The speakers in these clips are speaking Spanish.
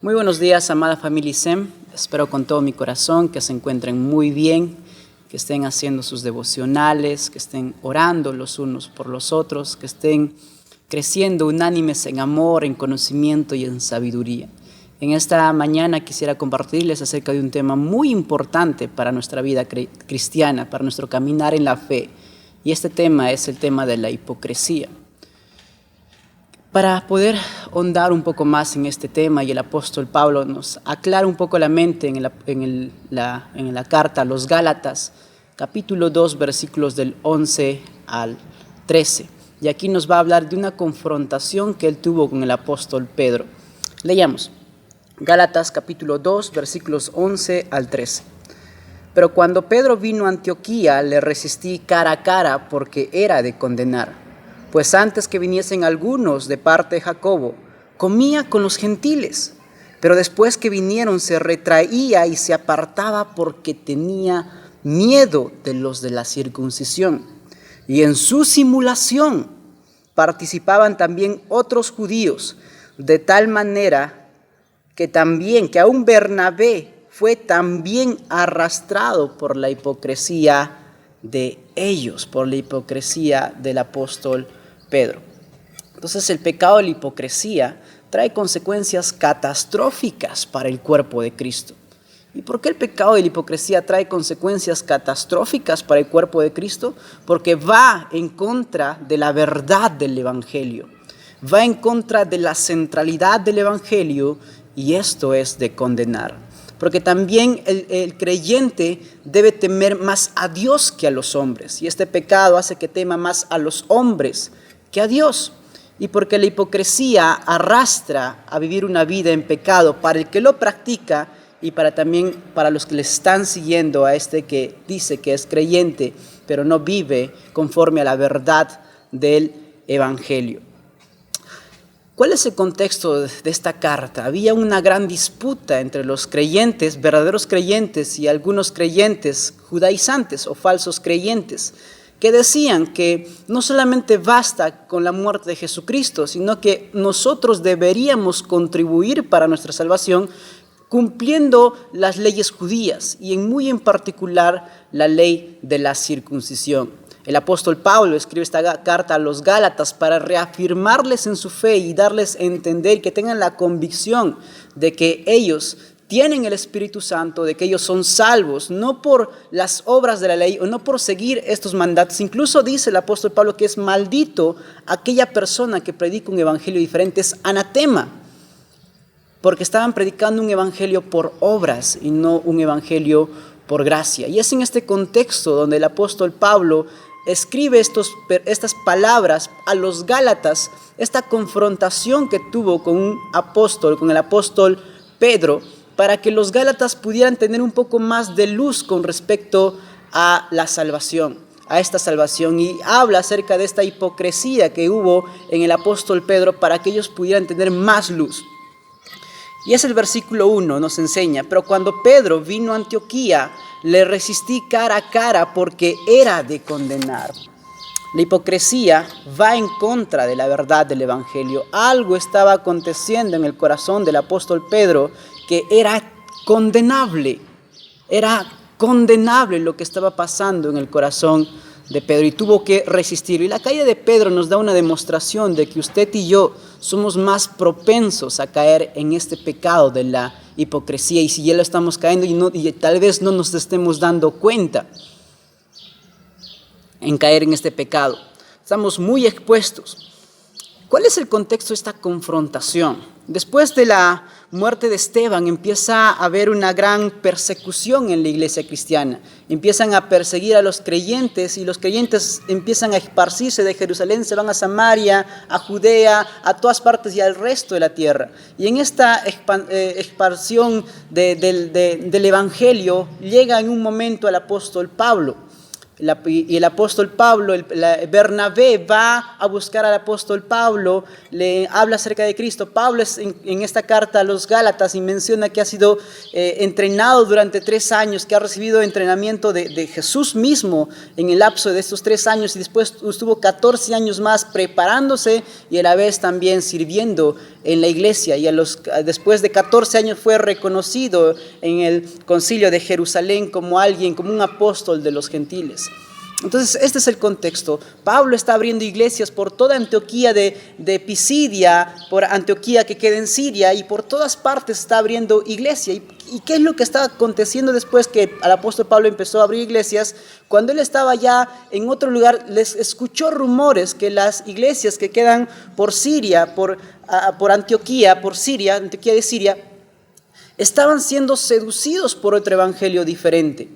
Muy buenos días, amada familia SEM. Espero con todo mi corazón que se encuentren muy bien, que estén haciendo sus devocionales, que estén orando los unos por los otros, que estén creciendo unánimes en amor, en conocimiento y en sabiduría. En esta mañana quisiera compartirles acerca de un tema muy importante para nuestra vida cristiana, para nuestro caminar en la fe. Y este tema es el tema de la hipocresía. Para poder ahondar un poco más en este tema, y el apóstol Pablo nos aclara un poco la mente en la carta a los Gálatas, capítulo 2, versículos del 11 al 13. Y aquí nos va a hablar de una confrontación que él tuvo con el apóstol Pedro. Leamos, Gálatas capítulo 2, versículos 11 al 13. Pero cuando Pedro vino a Antioquía, le resistí cara a cara porque era de condenar. Pues antes que viniesen algunos de parte de Jacobo, comía con los gentiles, pero después que vinieron se retraía y se apartaba porque tenía miedo de los de la circuncisión. Y en su simulación participaban también otros judíos, de tal manera que aún Bernabé fue también arrastrado por la hipocresía de ellos, por la hipocresía del apóstol Pedro. Entonces el pecado de la hipocresía trae consecuencias catastróficas para el cuerpo de Cristo. ¿Y por qué el pecado de la hipocresía trae consecuencias catastróficas para el cuerpo de Cristo? Porque va en contra de la verdad del Evangelio, va en contra de la centralidad del Evangelio, y esto es de condenar. Porque también el creyente debe temer más a Dios que a los hombres, y este pecado hace que tema más a los hombres que a Dios. Y porque la hipocresía arrastra a vivir una vida en pecado para el que lo practica y también para los que le están siguiendo a este que dice que es creyente, pero no vive conforme a la verdad del Evangelio. ¿Cuál es el contexto de esta carta? Había una gran disputa entre los creyentes, verdaderos creyentes, y algunos creyentes judaizantes o falsos creyentes, que decían que no solamente basta con la muerte de Jesucristo, sino que nosotros deberíamos contribuir para nuestra salvación cumpliendo las leyes judías y muy en particular la ley de la circuncisión. El apóstol Pablo escribe esta carta a los Gálatas para reafirmarles en su fe y darles a entender que tengan la convicción de que ellos tienen el Espíritu Santo, de que ellos son salvos, no por las obras de la ley o no por seguir estos mandatos. Incluso dice el apóstol Pablo que es maldito aquella persona que predica un evangelio diferente, es anatema, porque estaban predicando un evangelio por obras y no un evangelio por gracia. Y es en este contexto donde el apóstol Pablo escribe estas palabras a los Gálatas, esta confrontación que tuvo con el apóstol Pedro, para que los Gálatas pudieran tener un poco más de luz con respecto a la salvación, a esta salvación. Y habla acerca de esta hipocresía que hubo en el apóstol Pedro para que ellos pudieran tener más luz. Y es el versículo 1, nos enseña, pero cuando Pedro vino a Antioquía, le resistí cara a cara porque era de condenar. La hipocresía va en contra de la verdad del Evangelio. Algo estaba aconteciendo en el corazón del apóstol Pedro que era condenable lo que estaba pasando en el corazón de Pedro, y tuvo que resistirlo. Y la caída de Pedro nos da una demostración de que usted y yo somos más propensos a caer en este pecado de la hipocresía, y si ya lo estamos cayendo y tal vez no nos estemos dando cuenta en caer en este pecado, estamos muy expuestos. ¿Cuál es el contexto de esta confrontación? Después de la muerte de Esteban empieza a haber una gran persecución en la iglesia cristiana. Empiezan a perseguir a los creyentes y los creyentes empiezan a esparcirse de Jerusalén, se van a Samaria, a Judea, a todas partes y al resto de la tierra. Y en esta expansión del Evangelio llega en un momento al apóstol Pablo. Y el apóstol Pablo, Bernabé va a buscar al apóstol Pablo, le habla acerca de Cristo. Pablo es en esta carta a los Gálatas y menciona que ha sido entrenado durante 3 años, que ha recibido entrenamiento de Jesús mismo en el lapso de estos 3 años y después estuvo 14 años más preparándose y a la vez también sirviendo en la iglesia. Y después de 14 años fue reconocido en el concilio de Jerusalén como un apóstol de los gentiles. Entonces, este es el contexto. Pablo está abriendo iglesias por toda Antioquía de Pisidia, por Antioquía que queda en Siria, y por todas partes está abriendo iglesia. ¿Y qué es lo que está aconteciendo después que el apóstol Pablo empezó a abrir iglesias? Cuando él estaba ya en otro lugar, les escuchó rumores que las iglesias que quedan por Siria, por Antioquía, Antioquía de Siria, estaban siendo seducidos por otro evangelio diferente.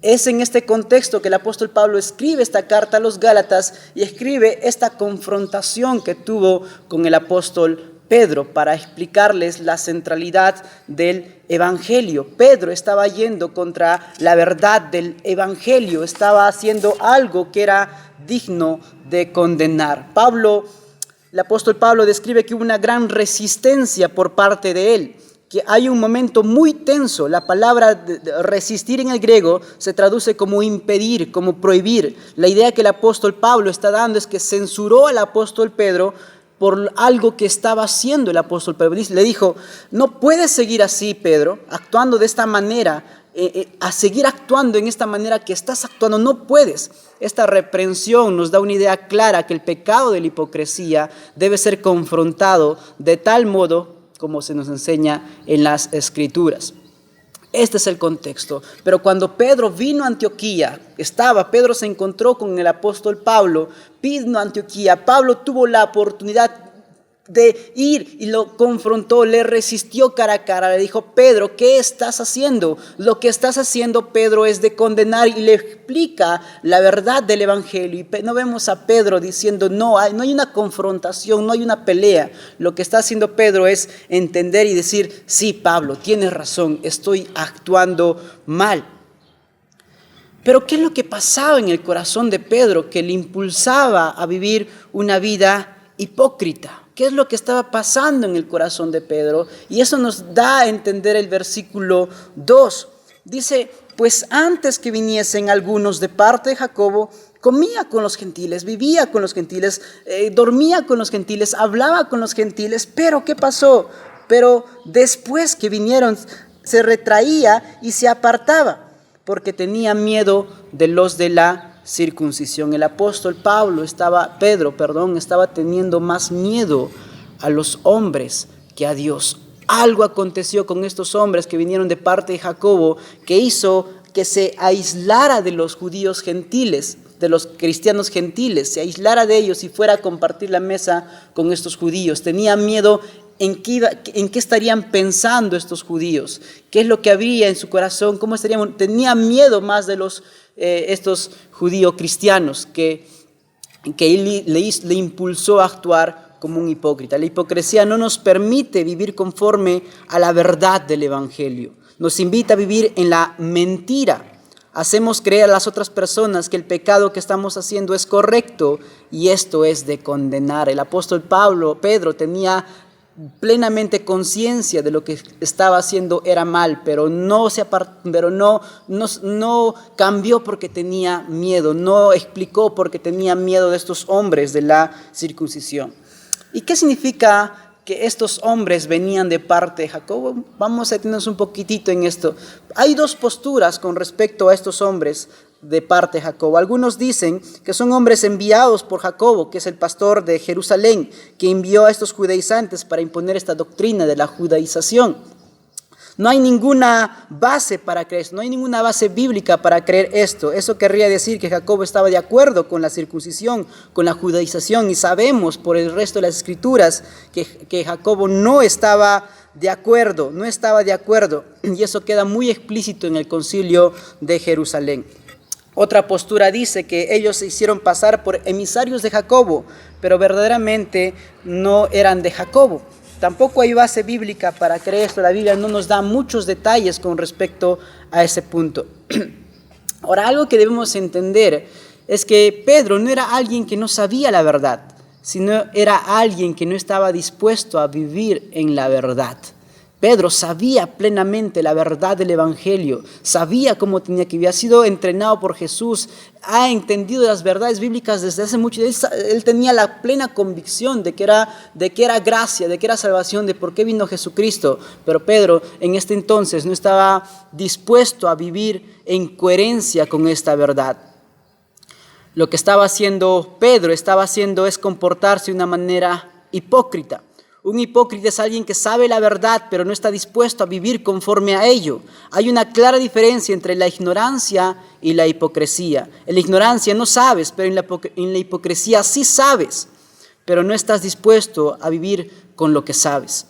Es en este contexto que el apóstol Pablo escribe esta carta a los Gálatas y escribe esta confrontación que tuvo con el apóstol Pedro para explicarles la centralidad del evangelio. Pedro estaba yendo contra la verdad del evangelio, estaba haciendo algo que era digno de condenar. El apóstol Pablo describe que hubo una gran resistencia por parte de él, que hay un momento muy tenso. La palabra resistir en el griego se traduce como impedir, como prohibir. La idea que el apóstol Pablo está dando es que censuró al apóstol Pedro por algo que estaba haciendo el apóstol Pedro. Le dijo: no puedes seguir así, Pedro, actuando de esta manera, a seguir actuando en esta manera que estás actuando, no puedes. Esta reprensión nos da una idea clara que el pecado de la hipocresía debe ser confrontado de tal modo como se nos enseña en las Escrituras. Este es el contexto. Pero cuando Pedro vino a Antioquía, Pedro se encontró con el apóstol Pablo, vino a Antioquía. Pablo tuvo la oportunidad de ir y lo confrontó, le resistió cara a cara, le dijo: Pedro, ¿qué estás haciendo? Lo que estás haciendo, Pedro, es de condenar, y le explica la verdad del evangelio. Y no vemos a Pedro diciendo no hay una confrontación, no hay una pelea. Lo que está haciendo Pedro es entender y decir: sí, Pablo, tienes razón, estoy actuando mal. Pero ¿qué es lo que pasaba en el corazón de Pedro que le impulsaba a vivir una vida hipócrita? ¿Qué es lo que estaba pasando en el corazón de Pedro? Y eso nos da a entender el versículo 2. Dice: pues antes que viniesen algunos de parte de Jacobo, comía con los gentiles, vivía con los gentiles, dormía con los gentiles, hablaba con los gentiles. Pero ¿qué pasó? Pero después que vinieron, se retraía y se apartaba, porque tenía miedo de los de la circuncisión. El apóstol Pedro estaba teniendo más miedo a los hombres que a Dios. Algo aconteció con estos hombres que vinieron de parte de Jacobo que hizo que se aislara de los judíos gentiles, de los cristianos gentiles, se aislara de ellos y fuera a compartir la mesa con estos judíos. Tenía miedo en qué estarían pensando estos judíos, qué es lo que habría en su corazón, cómo estarían. Tenía miedo más de estos judíos cristianos que le impulsó a actuar como un hipócrita. La hipocresía no nos permite vivir conforme a la verdad del evangelio. Nos invita a vivir en la mentira. Hacemos creer a las otras personas que el pecado que estamos haciendo es correcto, y esto es de condenar. El apóstol Pedro tenía plenamente conciencia de lo que estaba haciendo era mal, pero no cambió porque tenía miedo, no explicó porque tenía miedo de estos hombres de la circuncisión. ¿Y qué significa que estos hombres venían de parte de Jacobo? Vamos a detenernos un poquitito en esto. Hay 2 posturas con respecto a estos hombres de parte de Jacobo. Algunos dicen que son hombres enviados por Jacobo, que es el pastor de Jerusalén, que envió a estos judaizantes para imponer esta doctrina de la judaización. No hay ninguna base para creer esto, no hay ninguna base bíblica para creer esto. Eso querría decir que Jacobo estaba de acuerdo con la circuncisión, con la judaización, y sabemos por el resto de las escrituras que Jacobo no estaba de acuerdo, y eso queda muy explícito en el concilio de Jerusalén. Otra postura dice que ellos se hicieron pasar por emisarios de Jacobo, pero verdaderamente no eran de Jacobo. Tampoco hay base bíblica para creer esto. La Biblia no nos da muchos detalles con respecto a ese punto. Ahora, algo que debemos entender es que Pedro no era alguien que no sabía la verdad, sino era alguien que no estaba dispuesto a vivir en la verdad. Pedro sabía plenamente la verdad del Evangelio, sabía cómo tenía que vivir, ha sido entrenado por Jesús, ha entendido las verdades bíblicas desde hace mucho. Él tenía la plena convicción de que era gracia, de que era salvación, de por qué vino Jesucristo. Pero Pedro en este entonces no estaba dispuesto a vivir en coherencia con esta verdad. Lo que estaba haciendo Pedro, es comportarse de una manera hipócrita. Un hipócrita es alguien que sabe la verdad, pero no está dispuesto a vivir conforme a ello. Hay una clara diferencia entre la ignorancia y la hipocresía. En la ignorancia no sabes, pero en la hipocresía sí sabes, pero no estás dispuesto a vivir con lo que sabes.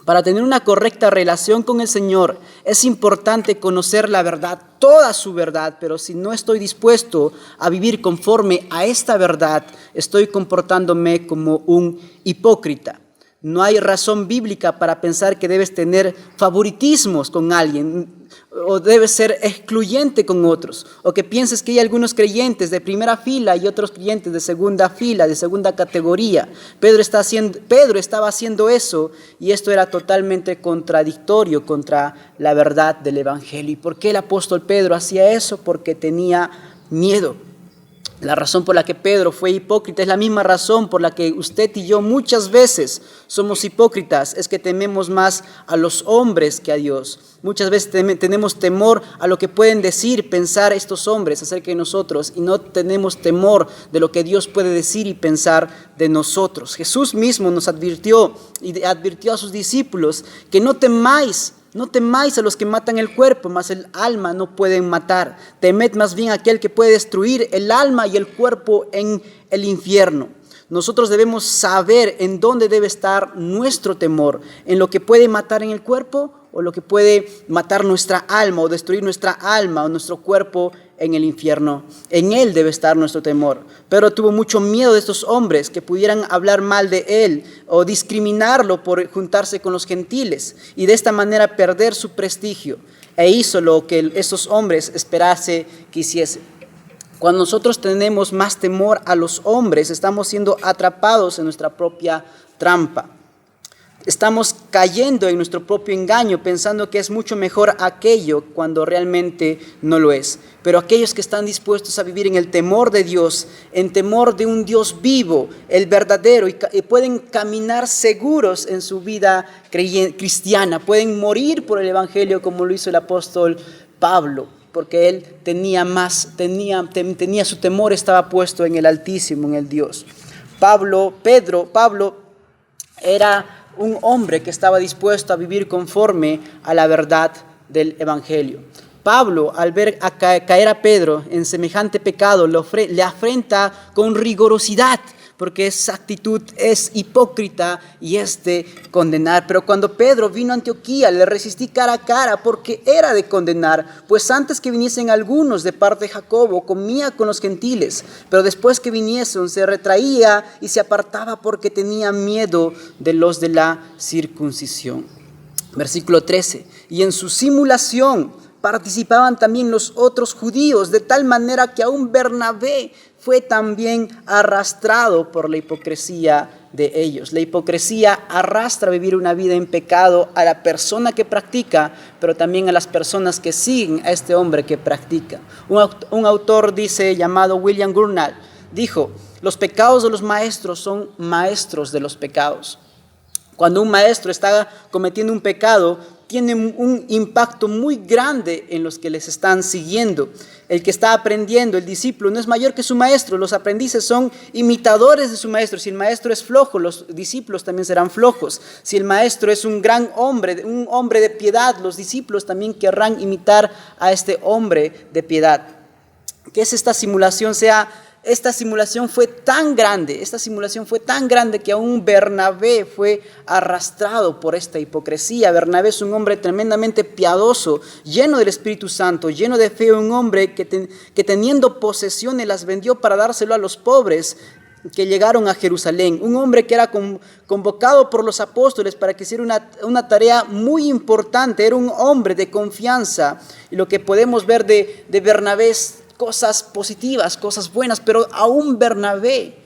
Para tener una correcta relación con el Señor es importante conocer la verdad, toda su verdad, pero si no estoy dispuesto a vivir conforme a esta verdad, estoy comportándome como un hipócrita. No hay razón bíblica para pensar que debes tener favoritismos con alguien o debes ser excluyente con otros, o que pienses que hay algunos creyentes de primera fila y otros creyentes de segunda fila, de segunda categoría. Pedro estaba haciendo eso, y esto era totalmente contradictorio contra la verdad del Evangelio. ¿Y por qué el apóstol Pedro hacía eso? Porque tenía miedo. La razón por la que Pedro fue hipócrita es la misma razón por la que usted y yo muchas veces somos hipócritas. Es que tememos más a los hombres que a Dios. Muchas veces tenemos temor a lo que pueden decir, pensar estos hombres acerca de nosotros, y no tenemos temor de lo que Dios puede decir y pensar de nosotros. Jesús mismo nos advirtió y advirtió a sus discípulos que no temáis a los que matan el cuerpo, mas el alma no pueden matar. Temed más bien a aquel que puede destruir el alma y el cuerpo en el infierno. Nosotros debemos saber en dónde debe estar nuestro temor, en lo que puede matar en el cuerpo o lo que puede matar nuestra alma o destruir nuestra alma o nuestro cuerpo en el infierno. En él debe estar nuestro temor. Pedro tuvo mucho miedo de estos hombres que pudieran hablar mal de él o discriminarlo por juntarse con los gentiles y de esta manera perder su prestigio, e hizo lo que esos hombres esperase que hiciese. Cuando nosotros tenemos más temor a los hombres, estamos siendo atrapados en nuestra propia trampa. Estamos cayendo en nuestro propio engaño, pensando que es mucho mejor aquello cuando realmente no lo es. Pero aquellos que están dispuestos a vivir en el temor de Dios, en temor de un Dios vivo, el verdadero, y pueden caminar seguros en su vida cristiana, pueden morir por el Evangelio como lo hizo el apóstol Pablo, porque él tenía su temor estaba puesto en el Altísimo, en el Dios. Pablo era un hombre que estaba dispuesto a vivir conforme a la verdad del Evangelio. Pablo, al ver caer a Pedro en semejante pecado, le afrenta con rigorosidad, porque esa actitud es hipócrita y es de condenar. Pero cuando Pedro vino a Antioquía, le resistí cara a cara, porque era de condenar, pues antes que viniesen algunos de parte de Jacobo, comía con los gentiles, pero después que viniesen se retraía y se apartaba porque tenía miedo de los de la circuncisión. Versículo 13, y en su simulación participaban también los otros judíos, de tal manera que aún Bernabé fue también arrastrado por la hipocresía de ellos. La hipocresía arrastra a vivir una vida en pecado a la persona que practica, pero también a las personas que siguen a este hombre que practica. Un autor llamado William Gurnall dijo: los pecados de los maestros son maestros de los pecados. Cuando un maestro está cometiendo un pecado, tiene un impacto muy grande en los que les están siguiendo. El que está aprendiendo, el discípulo, no es mayor que su maestro. Los aprendices son imitadores de su maestro. Si el maestro es flojo, los discípulos también serán flojos. Si el maestro es un gran hombre, un hombre de piedad, los discípulos también querrán imitar a este hombre de piedad. ¿Qué es esta simulación? Esta simulación fue tan grande que aún Bernabé fue arrastrado por esta hipocresía. Bernabé es un hombre tremendamente piadoso, lleno del Espíritu Santo, lleno de fe, un hombre que teniendo posesiones las vendió para dárselo a los pobres. que llegaron a Jerusalén, un hombre que era convocado por los apóstoles para que hiciera una tarea muy importante, era un hombre de confianza, y lo que podemos ver de Bernabé es cosas positivas, cosas buenas, pero aún Bernabé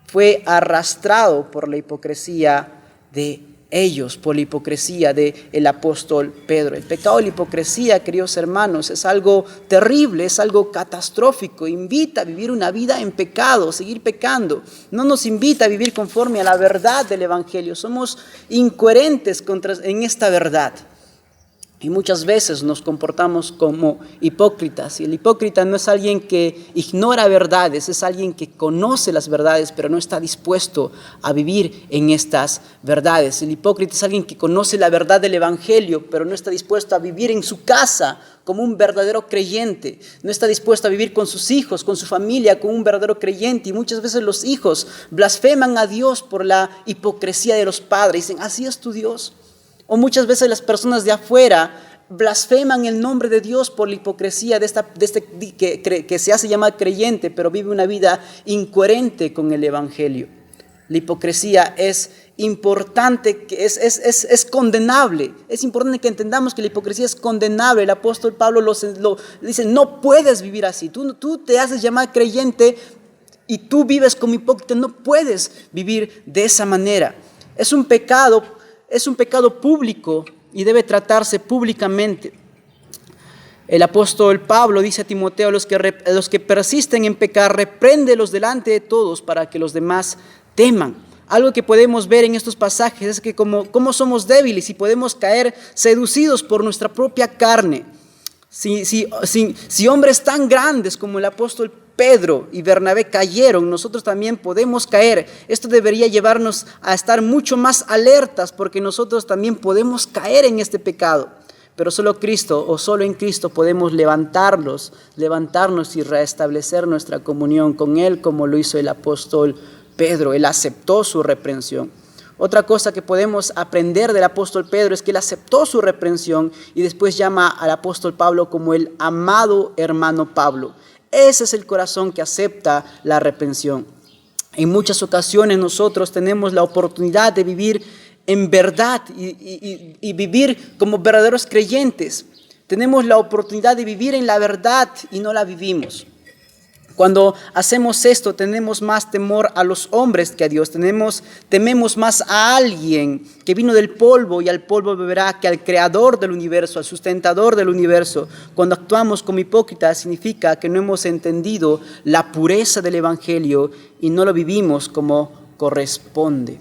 fue arrastrado por la hipocresía de ellos, por la hipocresía del apóstol Pedro. El pecado de la hipocresía, queridos hermanos, es algo terrible, es algo catastrófico. Invita a vivir una vida en pecado, seguir pecando. No nos invita a vivir conforme a la verdad del evangelio. Somos incoherentes en esta verdad. Y muchas veces nos comportamos como hipócritas. Y el hipócrita no es alguien que ignora verdades, es alguien que conoce las verdades, pero no está dispuesto a vivir en estas verdades. El hipócrita es alguien que conoce la verdad del evangelio, pero no está dispuesto a vivir en su casa como un verdadero creyente. No está dispuesto a vivir con sus hijos, con su familia, como un verdadero creyente. Y muchas veces los hijos blasfeman a Dios por la hipocresía de los padres. Dicen, ¿así es tu Dios? O muchas veces las personas de afuera blasfeman el nombre de Dios por la hipocresía de este que se hace llamar creyente, pero vive una vida incoherente con el evangelio. La hipocresía es importante, es condenable. Es importante que entendamos que la hipocresía es condenable. El apóstol Pablo lo dice, no puedes vivir así. Tú te haces llamar creyente y tú vives como hipócrita. No puedes vivir de esa manera. Es un pecado público y debe tratarse públicamente. El apóstol Pablo dice a Timoteo, los que persisten en pecar, repréndelos delante de todos para que los demás teman. Algo que podemos ver en estos pasajes es que como somos débiles y podemos caer seducidos por nuestra propia carne. Si hombres tan grandes como el apóstol Pedro y Bernabé cayeron, nosotros también podemos caer. Esto debería llevarnos a estar mucho más alertas, porque nosotros también podemos caer en este pecado. Pero solo en Cristo podemos levantarnos y restablecer nuestra comunión con Él, como lo hizo el apóstol Pedro. Él aceptó su reprensión. Otra cosa que podemos aprender del apóstol Pedro es que él aceptó su reprensión y después llama al apóstol Pablo como el amado hermano Pablo. Ese es el corazón que acepta la reprensión. En muchas ocasiones nosotros tenemos la oportunidad de vivir en verdad y vivir como verdaderos creyentes. Tenemos la oportunidad de vivir en la verdad y no la vivimos. Cuando hacemos esto, tenemos más temor a los hombres que a Dios. Tememos más a alguien que vino del polvo y al polvo beberá, que al creador del universo, al sustentador del universo. Cuando actuamos como hipócritas, significa que no hemos entendido la pureza del evangelio y no lo vivimos como corresponde.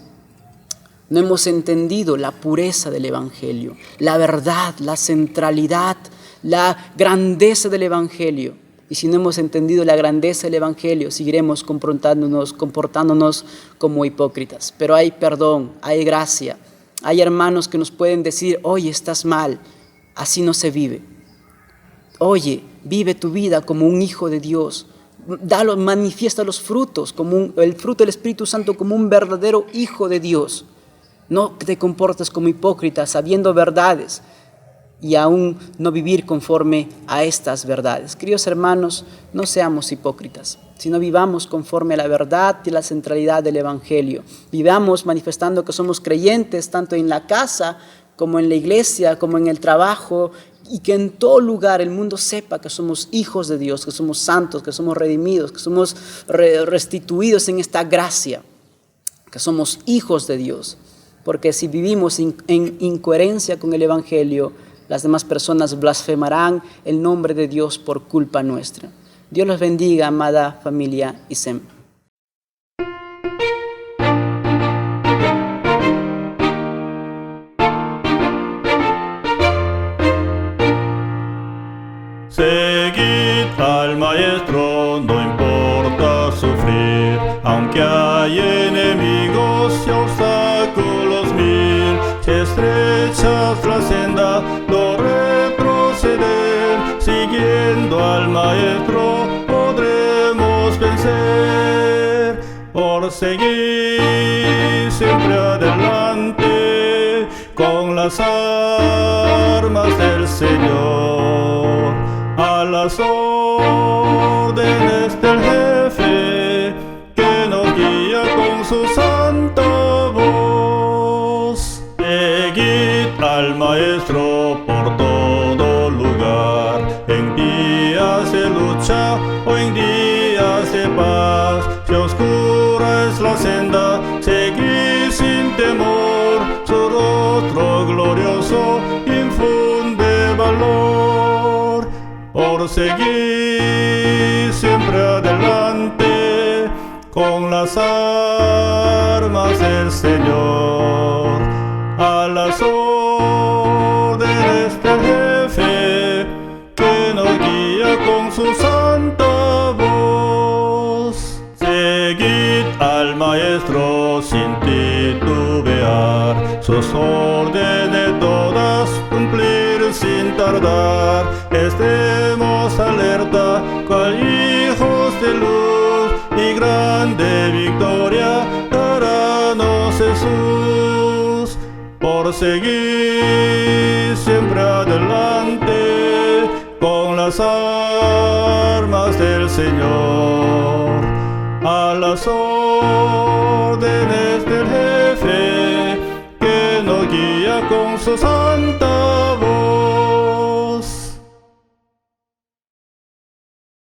No hemos entendido la pureza del evangelio, la verdad, la centralidad, la grandeza del evangelio. Y si no hemos entendido la grandeza del evangelio, seguiremos comportándonos como hipócritas. Pero hay perdón, hay gracia. Hay hermanos que nos pueden decir, oye, estás mal, así no se vive. Oye, vive tu vida como un hijo de Dios. Manifiesta los frutos, el fruto del Espíritu Santo como un verdadero hijo de Dios. No te comportes como hipócrita, sabiendo verdades y aún no vivir conforme a estas verdades. Queridos hermanos, no seamos hipócritas, sino vivamos conforme a la verdad y la centralidad del evangelio. Vivamos manifestando que somos creyentes tanto en la casa como en la iglesia, como en el trabajo, y que en todo lugar el mundo sepa que somos hijos de Dios, que somos santos, que somos redimidos, que somos restituidos en esta gracia, que somos hijos de Dios. Porque si vivimos en incoherencia con el evangelio, las demás personas blasfemarán el nombre de Dios por culpa nuestra. Dios los bendiga, amada familia ISEM. Seguid al Maestro, no importa sufrir, aunque hay enemigos y obstáculos mil. Si estrechas la senda, no retroceder, siguiendo al Maestro podremos vencer. Por seguir siempre adelante con las armas del Señor, a las órdenes del jefe que nos al Maestro por todo lugar. En días de lucha o en días de paz, si oscura es la senda, seguir sin temor. Su rostro glorioso infunde valor. Por seguir siempre adelante con las armas del Señor, a las órdenes del jefe que nos guía con su santa voz. Seguid al Maestro sin titubear, sus órdenes todas cumplir sin tardar. Estemos alerta cual hijos de luz, y grande victoria darános Jesús. Por seguir siempre adelante con las armas del Señor, a las órdenes del jefe que nos guía con su santa